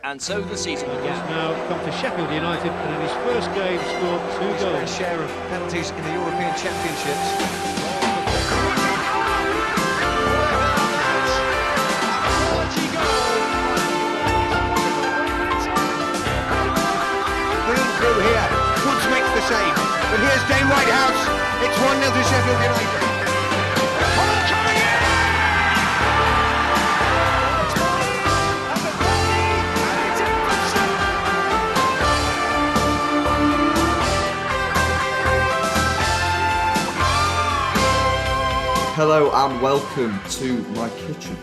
And so the season began. He's now come to Sheffield United and in his first game scored 2 goals. His share of penalties in the European Championships. Green through here. Woods makes the save. But here's Dane Whitehouse. It's 1-0 to Sheffield United. Hello and welcome to my kitchen.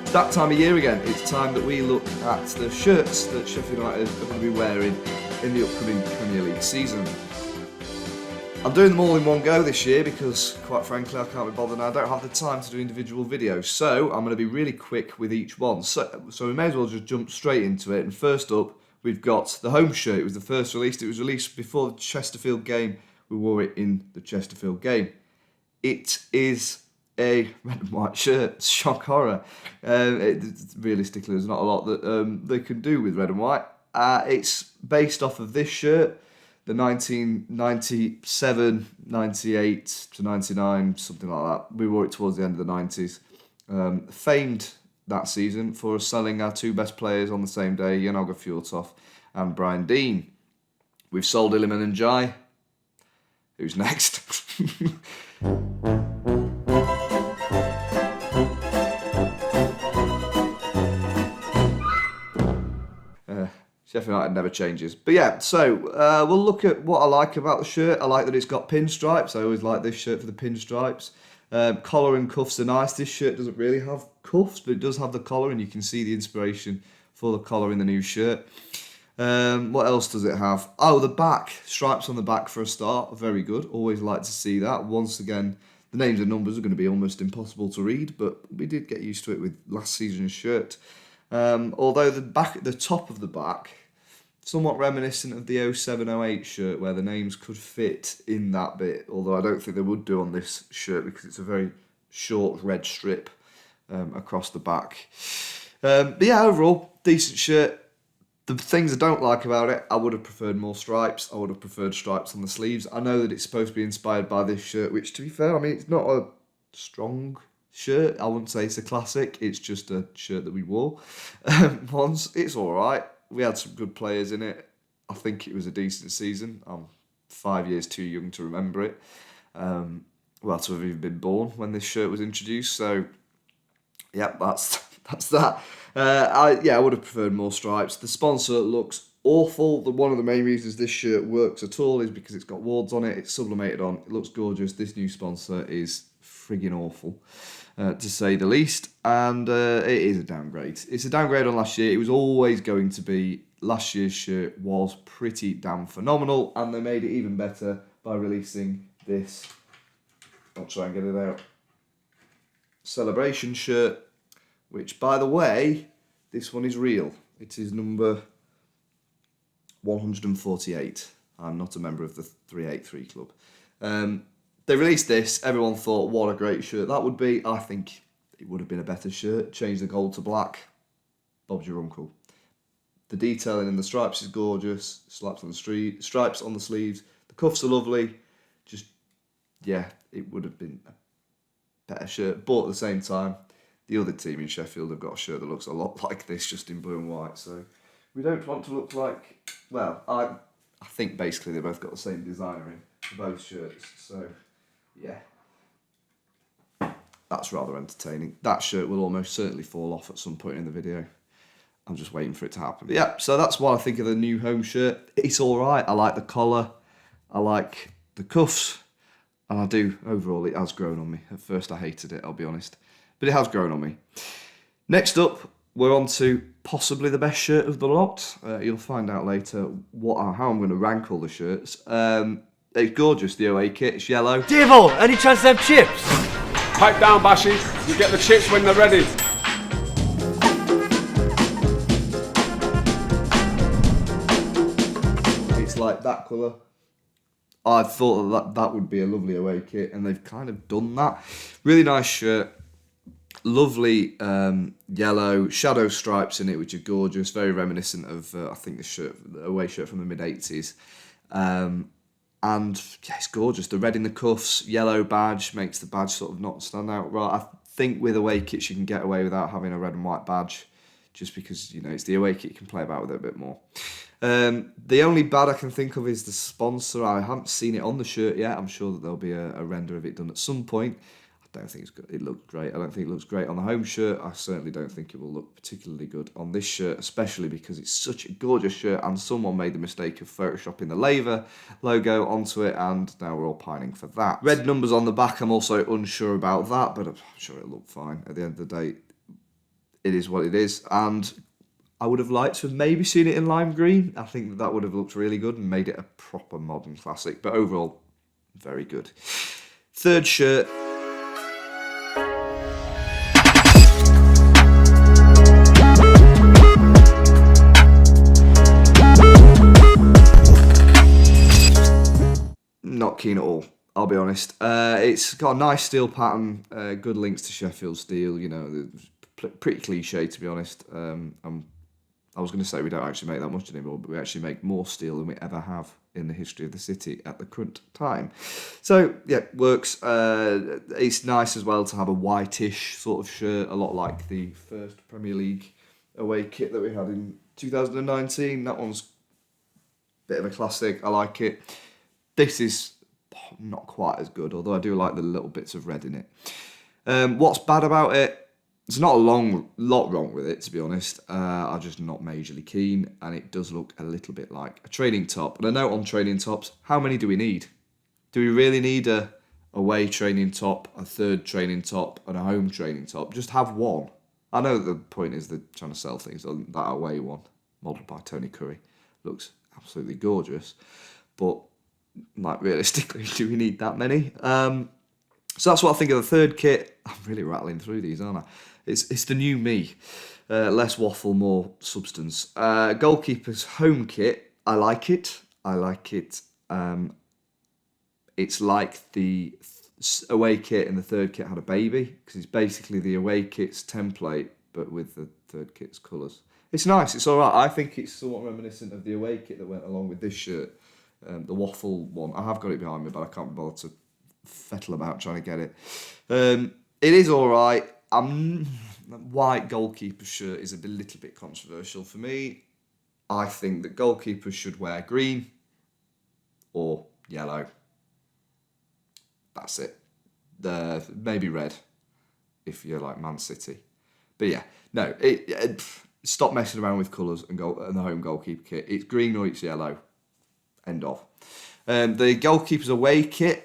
It's that time of year again. It's time that we look at the shirts that Sheffield United are going to be wearing in the upcoming Premier League season. I'm doing them all in one go this year because, quite frankly, I can't be bothered and I don't have the time to do individual videos. So I'm going to be really quick with each one. So we may as well just jump straight into it. And first up, we've got the home shirt. It was the first released. It was released before the Chesterfield game. We wore it in the Chesterfield game. It is a red and white shirt. Shock horror. Realistically, there's not a lot that they can do with red and white. It's based off of this shirt, the 1997, 98 to 99, something like that. We wore it towards the end of the 90s. Famed that season for selling our two best players on the same day, Jan Åge Fjortoft and Brian Deane. We've sold Iliman and Jai. Who's next? Sheffield United never changes. But yeah, so we'll look at what I like about the shirt. I like that it's got pinstripes. I always like this shirt for the pinstripes. Collar and cuffs are nice. This shirt doesn't really have cuffs, but it does have the collar, and you can see the inspiration for the collar in the new shirt. What else does it have? Oh, the back. Stripes on the back for a start. Very good. Always like to see that. Once again, the names and numbers are going to be almost impossible to read, but we did get used to it with last season's shirt. Although the top of the back, somewhat reminiscent of the 07-08 shirt where the names could fit in that bit, although I don't think they would do on this shirt because it's a very short red strip across the back. But yeah, overall, decent shirt. The things I don't like about it, I would have preferred more stripes. I would have preferred stripes on the sleeves. I know that it's supposed to be inspired by this shirt, which, to be fair, I mean, it's not a strong shirt. I wouldn't say it's a classic. It's just a shirt that we wore once. It's all right. We had some good players in it. I think it was a decent season. I'm 5 years too young to remember it. To have even been born when this shirt was introduced. So, yeah, that's that. I would have preferred more stripes. The sponsor looks awful. One of the main reasons this shirt works at all is because it's got wards on it. It's sublimated on. It looks gorgeous. This new sponsor is friggin' awful, to say the least. And it is a downgrade. It's a downgrade on last year. It was always going to be. Last year's shirt was pretty damn phenomenal. And they made it even better by releasing this. I'll try and get it out. Celebration shirt. Which, by the way, this one is real. It is number 148. I'm not a member of the 383 club. They released this. Everyone thought, what a great shirt that would be. I think it would have been a better shirt. Change the gold to black. Bob's your uncle. The detailing in the stripes is gorgeous. Stripes on the sleeves. The cuffs are lovely. Just, yeah, it would have been a better shirt. But at the same time, the other team in Sheffield have got a shirt that looks a lot like this, just in blue and white. So we don't want to look like... Well, I think basically they both got the same designer in for both shirts. So, yeah. That's rather entertaining. That shirt will almost certainly fall off at some point in the video. I'm just waiting for it to happen. But yeah, so that's what I think of the new home shirt. It's all right. I like the collar. I like the cuffs. And I do. Overall, it has grown on me. At first, I hated it, I'll be honest. But it has grown on me. Next up, we're on to possibly the best shirt of the lot. You'll find out later how I'm going to rank all the shirts. It's gorgeous, the away kit. It's yellow. Devil, any chance to have chips? Pipe down, Bashy. You get the chips when they're ready. It's like that colour. I thought that would be a lovely away kit, and they've kind of done that. Really nice shirt. Lovely yellow shadow stripes in it, which are gorgeous. Very reminiscent of, I think, the away shirt from the mid-80s. And yeah, it's gorgeous. The red in the cuffs, yellow badge makes the badge sort of not stand out right. I think with away kits you can get away without having a red and white badge, just because, you know, it's the away kit, you can play about with it a bit more. The only bad I can think of is the sponsor. I haven't seen it on the shirt yet. I'm sure that there'll be a render of it done at some point. I don't think it's good. It looked great. I don't think it looks great on the home shirt. I certainly don't think it will look particularly good on this shirt, especially because it's such a gorgeous shirt and someone made the mistake of photoshopping the Laver logo onto it, and now we're all pining for that. Red numbers on the back, I'm also unsure about that, but I'm sure it'll look fine. At the end of the day, it is what it is, and I would have liked to have maybe seen it in lime green. I think that would have looked really good and made it a proper modern classic, but overall, very good. Third shirt. Not keen at all, I'll be honest. It's got a nice steel pattern, good links to Sheffield steel, you know, pretty cliche to be honest. I was going to say we don't actually make that much anymore, but we actually make more steel than we ever have in the history of the city at the current time. So, yeah, works. It's nice as well to have a whitish sort of shirt, a lot like the first Premier League away kit that we had in 2019. That one's a bit of a classic. I like it. This is not quite as good, although I do like the little bits of red in it. What's bad about it? There's not a lot wrong with it, to be honest. I'm just not majorly keen, and it does look a little bit like a training top. And a note on training tops, how many do we need? Do we really need a away training top, a third training top, and a home training top? Just have one. I know that the point is they're trying to sell things. That away one, modelled by Tony Curry, looks absolutely gorgeous. But, like, realistically, do we need that many? So that's what I think of the third kit. I'm really rattling through these, aren't I? It's the new me. Less waffle, more substance. Goalkeeper's home kit. I like it. It's like the away kit and the third kit had a baby, because it's basically the away kit's template, but with the third kit's colours. It's nice. It's all right. I think it's somewhat reminiscent of the away kit that went along with this shirt, the waffle one. I have got it behind me, but I can't be bothered to fettle about trying to get it. It is all right. White goalkeeper shirt is a little bit controversial for me. I think that goalkeepers should wear green or yellow. That's it. Maybe red if you're like Man City. But yeah, no. Stop messing around with colours and the home goalkeeper kit. It's green or it's yellow. End of. The goalkeeper's away kit.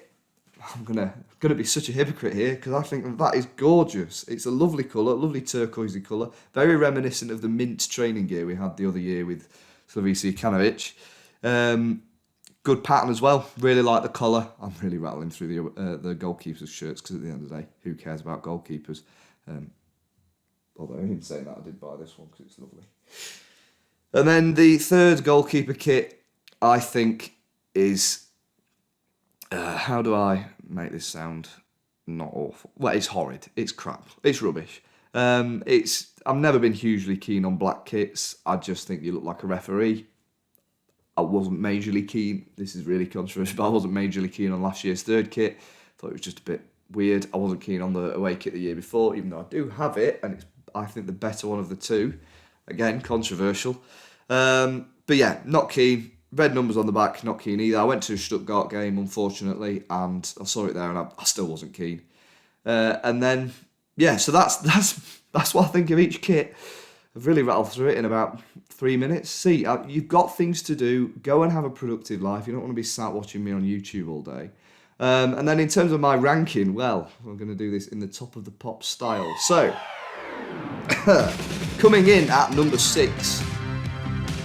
I'm gonna be such a hypocrite here, because I think that is gorgeous. It's a lovely colour, lovely turquoisey colour, very reminiscent of the mint training gear we had the other year with Slavici Kanovic. Good pattern as well. Really like the collar. I'm really rattling through the goalkeepers' shirts, because at the end of the day, who cares about goalkeepers? Although in saying that, I did buy this one because it's lovely. And then the third goalkeeper kit, I think, is... how do I make this sound not awful? Well, it's horrid. It's crap. It's rubbish. I've never been hugely keen on black kits. I just think you look like a referee. I wasn't majorly keen. This is really controversial, but I wasn't majorly keen on last year's third kit. Thought it was just a bit weird. I wasn't keen on the away kit the year before, even though I do have it, and it's, I think, the better one of the two. Again, controversial. But yeah, not keen. Red numbers on the back, not keen either. I went to a Stuttgart game, unfortunately, and I saw it there, and I still wasn't keen. And then, yeah, so that's what I think of each kit. I've really rattled through it in about 3 minutes. See, you've got things to do. Go and have a productive life. You don't want to be sat watching me on YouTube all day. And then in terms of my ranking, well, we're going to do this in the top of the pop style. So, coming in at number 6,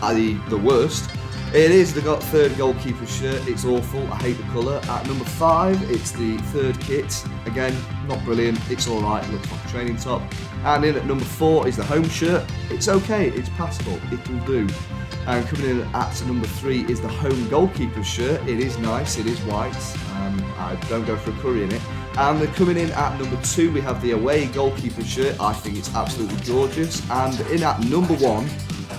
i.e. the worst, it is the third goalkeeper shirt. It's awful. I hate the colour. At number 5, it's the third kit. Again, not brilliant. It's all right. It looks like a training top. And in at number 4 is the home shirt. It's okay. It's passable. It will do. And coming in at number 3 is the home goalkeeper shirt. It is nice. It is white. I don't go for a curry in it. And then coming in at number 2, we have the away goalkeeper shirt. I think it's absolutely gorgeous. And in at number 1,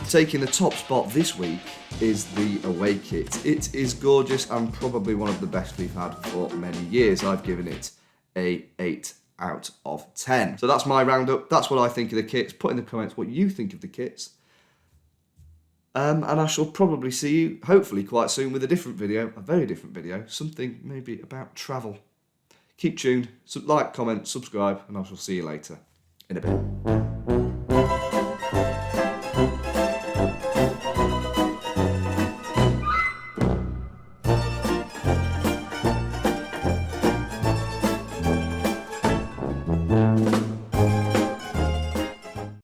taking the top spot this week, is the away kit. It is gorgeous and probably one of the best we've had for many years. I've given it a 8 out of 10. So that's my roundup. That's what I think of the kits. Put in the comments what you think of the kits. And I shall probably see you, hopefully quite soon, with a different video, a very different video, something maybe about travel. Keep tuned, like, comment, subscribe, and I shall see you later in a bit.